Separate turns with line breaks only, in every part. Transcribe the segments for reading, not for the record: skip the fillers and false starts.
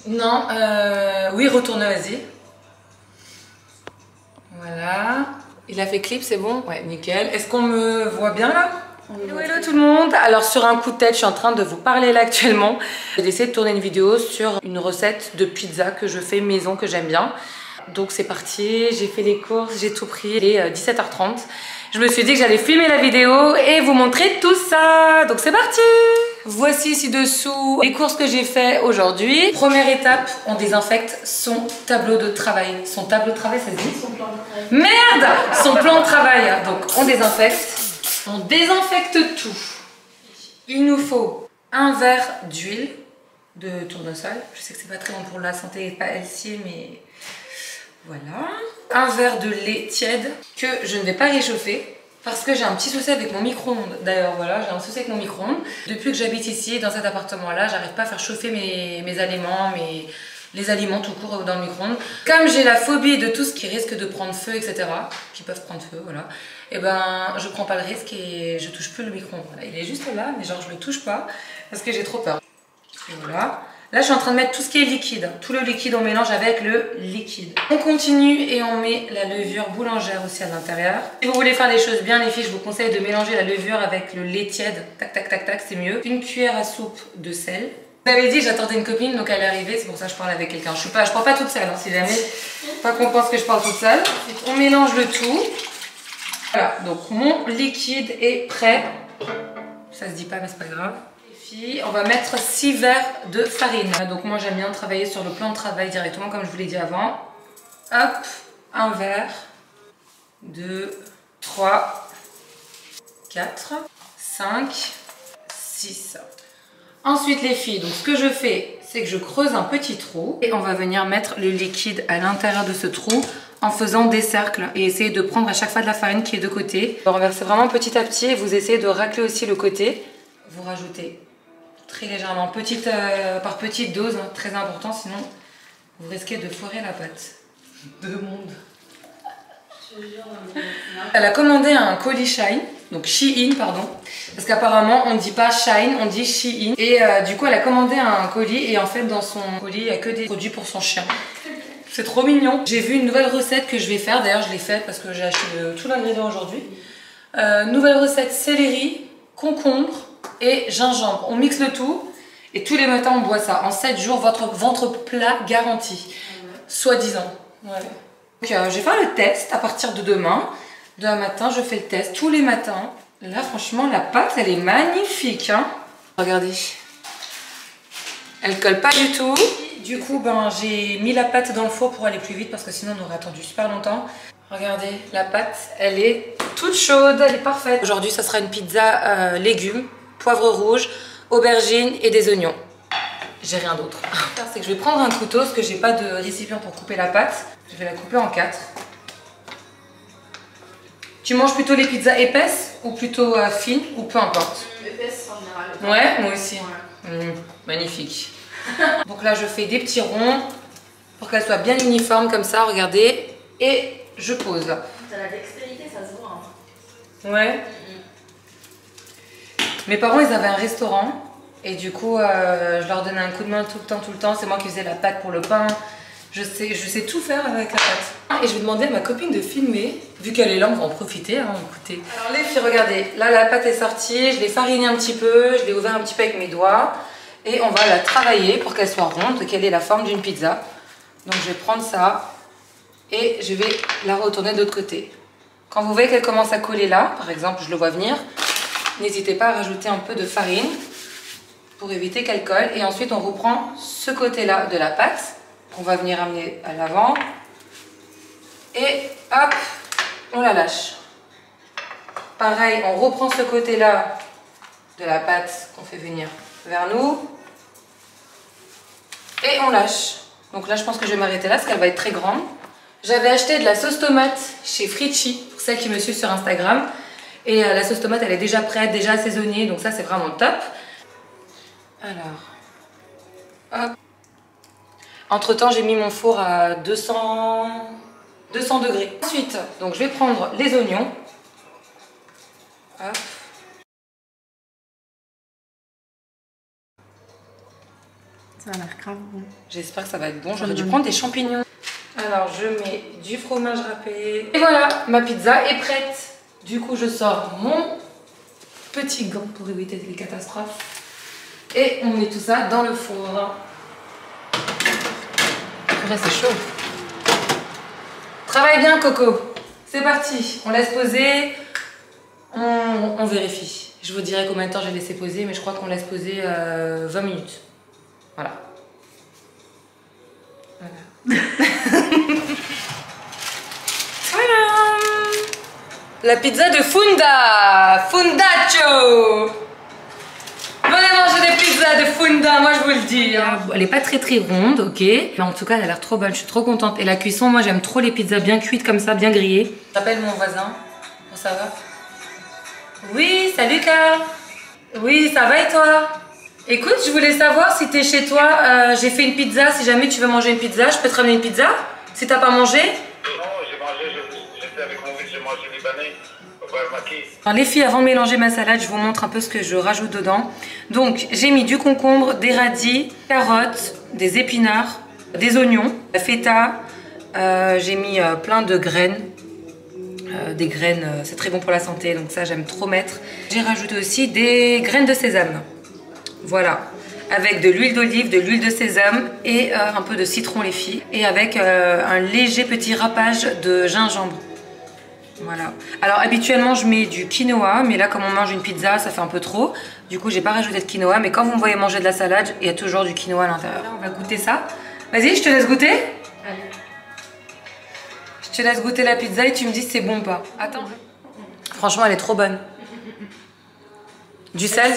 Non, oui, retourne, vas-y. Voilà. Il a fait clip, c'est bon? Ouais, nickel. Est-ce qu'on me voit bien là? Hello, hello tout le monde. Alors sur un coup de tête, je suis en train de vous parler là actuellement. J'ai essayé de tourner une vidéo sur une recette de pizza que je fais maison, que j'aime bien. Donc c'est parti, j'ai fait les courses, j'ai tout pris. Il est 17h30. Je me suis dit que j'allais filmer la vidéo et vous montrer tout ça. Donc c'est parti. Voici ci-dessous les courses que j'ai fait aujourd'hui. Première étape, on désinfecte son tableau de travail. Son tableau de travail, ça se dit? Son plan de travail. Merde! Son plan de travail. Donc on désinfecte. On désinfecte tout. Il nous faut un verre d'huile de tournesol. Je sais que c'est pas très bon pour la santé et pas healthy, mais voilà. Un verre de lait tiède que je ne vais pas réchauffer parce que j'ai un petit souci avec mon micro-ondes. D'ailleurs, voilà, j'ai un souci avec mon micro-ondes. Depuis que j'habite ici, dans cet appartement-là, j'arrive pas à faire chauffer mes aliments, les aliments tout court dans le micro-ondes. Comme j'ai la phobie de tout ce qui risque de prendre feu, etc., qui peuvent prendre feu, voilà, et ben je prends pas le risque et je touche plus le micro-ondes. Voilà, il est juste là, mais genre je le touche pas parce que j'ai trop peur. Et voilà. Là, je suis en train de mettre tout ce qui est liquide. Tout le liquide, on mélange avec le liquide. On continue et on met la levure boulangère aussi à l'intérieur. Si vous voulez faire les choses bien, les filles, je vous conseille de mélanger la levure avec le lait tiède. Tac, tac, tac, tac, c'est mieux. Une cuillère à soupe de sel. Vous avez dit, j'attendais une copine, donc elle est arrivée. C'est pour ça que je parle avec quelqu'un. Je parle pas toute seule, hein, si jamais. Pas qu'on pense que je parle toute seule. On mélange le tout. Voilà, donc mon liquide est prêt. Ça se dit pas, mais c'est pas grave. On va mettre 6 verres de farine. Donc moi j'aime bien travailler sur le plan de travail directement comme je vous l'ai dit avant. Hop, un verre, 2, 3, 4, 5, 6. Ensuite les filles, donc ce que je fais, c'est que je creuse un petit trou et on va venir mettre le liquide à l'intérieur de ce trou en faisant des cercles et essayer de prendre à chaque fois de la farine qui est de côté. Vous renversez vraiment petit à petit et vous essayez de racler aussi le côté. Vous rajoutez très légèrement, petite par petite dose, hein, très important, sinon vous risquez de foirer la pâte. Deux mondes. Elle a commandé un colis Shine, donc Shein pardon, parce qu'apparemment on ne dit pas Shine, on dit Shein. Et du coup elle a commandé un colis et en fait dans son colis il n'y a que des produits pour son chien. C'est trop mignon. J'ai vu une nouvelle recette que je vais faire, d'ailleurs je l'ai faite parce que j'ai acheté tout l'ingrédient aujourd'hui. Nouvelle recette céleri, concombre et gingembre. On mixe le tout et tous les matins on boit ça. En 7 jours, votre ventre plat garanti. Soi-disant. Ouais. Donc je vais faire le test à partir de demain. Demain matin, je fais le test tous les matins. Là, franchement, la pâte, elle est magnifique. Hein. Regardez. Elle colle pas du tout. Du coup, ben, j'ai mis la pâte dans le four pour aller plus vite parce que sinon on aurait attendu super longtemps. Regardez, la pâte, elle est toute chaude, elle est parfaite. Aujourd'hui, ça sera une pizza légumes, poivre rouge, aubergines et des oignons. J'ai rien d'autre. C'est que je vais prendre un couteau parce que j'ai pas de récipient pour couper la pâte. Je vais la couper en 4. Tu manges plutôt les pizzas épaisses ou plutôt fines ou peu importe?
Épaisses en général.
Ouais, moi aussi. Ouais. Magnifique. Donc là, je fais des petits ronds pour qu'elles soient bien uniformes comme ça, regardez. Et je pose.
T'as la dextérité, ça se voit. Hein.
Ouais. Mes parents, ils avaient un restaurant. Et du coup, je leur donnais un coup de main tout le temps. C'est moi qui faisais la pâte pour le pain. Je sais tout faire avec la pâte. Et je vais demander à ma copine de filmer. Vu qu'elle est là, on va en profiter. Hein, écoutez. Alors les filles, regardez. Là, la pâte est sortie. Je l'ai farinée un petit peu. Je l'ai ouvert un petit peu avec mes doigts. Et on va la travailler pour qu'elle soit ronde, qu'elle ait la forme d'une pizza. Donc je vais prendre ça. Et je vais la retourner de l'autre côté. Quand vous voyez qu'elle commence à coller là, par exemple, je le vois venir, n'hésitez pas à rajouter un peu de farine pour éviter qu'elle colle. Et ensuite, on reprend ce côté-là de la pâte qu'on va venir amener à l'avant. Et hop, on la lâche. Pareil, on reprend ce côté-là de la pâte qu'on fait venir vers nous. Et on lâche. Donc là, je pense que je vais m'arrêter là parce qu'elle va être très grande. J'avais acheté de la sauce tomate chez Fritchi, pour celles qui me suivent sur Instagram. Et la sauce tomate, elle est déjà prête, déjà assaisonnée, donc ça, c'est vraiment top. Alors, hop. Entre-temps, j'ai mis mon four à 200 degrés. Ensuite, donc, je vais prendre les oignons. Hop.
Ça a l'air
grave bon.
J'espère que ça va être bon. J'aurais dû prendre des champignons. Alors, je mets du fromage râpé. Et voilà, ma pizza est prête. Du coup, je sors mon petit gant pour éviter les catastrophes. Et on met tout ça dans le four. Là, c'est chaud. Travaille bien, Coco. C'est parti. On laisse poser. On vérifie. Je vous dirai combien de temps j'ai laissé poser, mais je crois qu'on laisse poser 20 minutes. Voilà. La pizza de Funda. Fundaccio. Venez manger des pizzas de Funda, moi je vous le dis. Elle est pas très ronde, ok. Mais en tout cas, elle a l'air trop bonne, je suis trop contente. Et la cuisson, moi j'aime trop les pizzas bien cuites comme ça, bien grillées. J'appelle mon voisin pour savoir. Oui, salut Carl. Oui, ça va et toi? Écoute, je voulais savoir si t'es chez toi, j'ai fait une pizza, si jamais tu veux manger une pizza, je peux te ramener une pizza? Si t'as pas mangé?
Non, j'ai mangé, j'étais avec mon fils, j'ai mangé libanais.
Alors les filles, avant de mélanger ma salade, je vous montre un peu ce que je rajoute dedans. Donc j'ai mis du concombre, des radis, carottes, des épinards, des oignons, la feta, j'ai mis plein de graines. Des graines, c'est très bon pour la santé, donc ça j'aime trop mettre. J'ai rajouté aussi des graines de sésame. Voilà, avec de l'huile d'olive, de l'huile de sésame et un peu de citron les filles. Et avec un léger petit râpage de gingembre. Voilà. Alors habituellement je mets du quinoa, mais là comme on mange une pizza ça fait un peu trop. Du coup j'ai pas rajouté de quinoa, mais quand vous me voyez manger de la salade, il y a toujours du quinoa à l'intérieur. Là on va goûter ça. Vas-y, je te laisse goûter.
Allez.
Je te laisse goûter la pizza et tu me dis si c'est bon ou pas. Attends. Franchement elle est trop bonne. Du sel?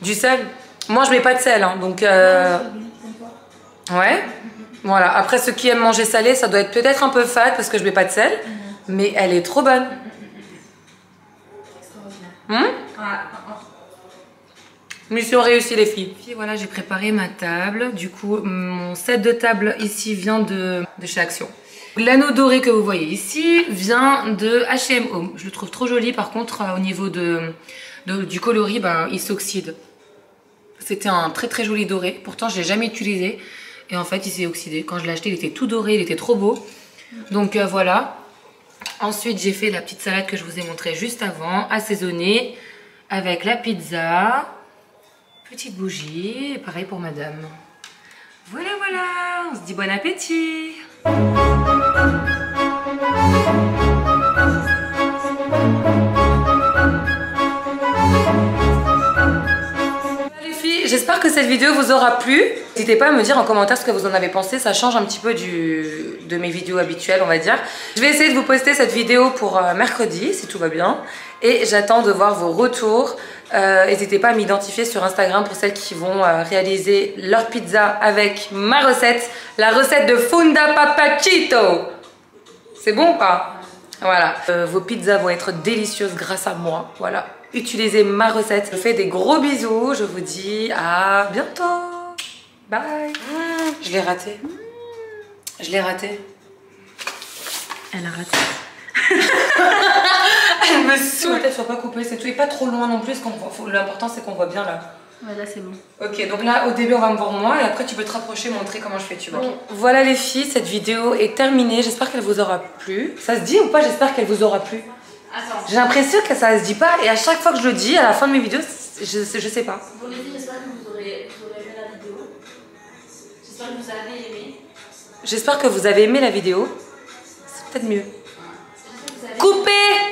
Du sel? Moi je mets pas de sel, hein, donc ouais. Voilà, après ceux qui aiment manger salé, ça doit être peut-être un peu fade parce que je mets pas de sel. Mais elle est trop bonne. Mission réussie les filles. Et voilà, j'ai préparé ma table. Du coup, mon set de table ici vient de chez Action. L'anneau doré que vous voyez ici vient de H&M Home. Je le trouve trop joli. Par contre, au niveau du coloris, ben, il s'oxyde. C'était un très joli doré. Pourtant, je l'ai jamais utilisé. Et en fait, il s'est oxydé. Quand je l'ai acheté, il était tout doré. Il était trop beau. Donc voilà. Ensuite, j'ai fait la petite salade que je vous ai montrée juste avant, assaisonnée avec la pizza, petite bougie, et pareil pour madame. Voilà, on se dit bon appétit. J'espère que cette vidéo vous aura plu. N'hésitez pas à me dire en commentaire ce que vous en avez pensé. Ça change un petit peu de mes vidéos habituelles, on va dire. Je vais essayer de vous poster cette vidéo pour mercredi, si tout va bien. Et j'attends de voir vos retours. N'hésitez pas à m'identifier sur Instagram pour celles qui vont réaliser leur pizza avec ma recette. La recette de Funda Papacito. C'est bon ou pas? Voilà. Vos pizzas vont être délicieuses grâce à moi. Voilà. Utilisez ma recette. Je vous fais des gros bisous. Je vous dis à bientôt. Bye. Je l'ai raté. Je l'ai raté.
Elle a raté.
Elle me saoule. Peut-être soit pas coupée, c'est tout. Et pas trop loin non plus. L'important c'est qu'on voit bien là.
Ouais, là c'est bon.
Ok, donc là au début on va me voir moi et après tu peux te rapprocher, montrer comment je fais, tu vois. Bon. Voilà les filles, cette vidéo est terminée. J'espère qu'elle vous aura plu. Ça se dit ou pas? J'espère qu'elle vous aura plu. J'ai l'impression que ça se dit pas et à chaque fois que je le dis à la fin de mes vidéos, je sais pas.
Bon les filles, j'espère que vous aurez aimé la vidéo. J'espère que vous avez aimé.
J'espère que vous avez aimé la vidéo. C'est peut-être mieux. Coupez!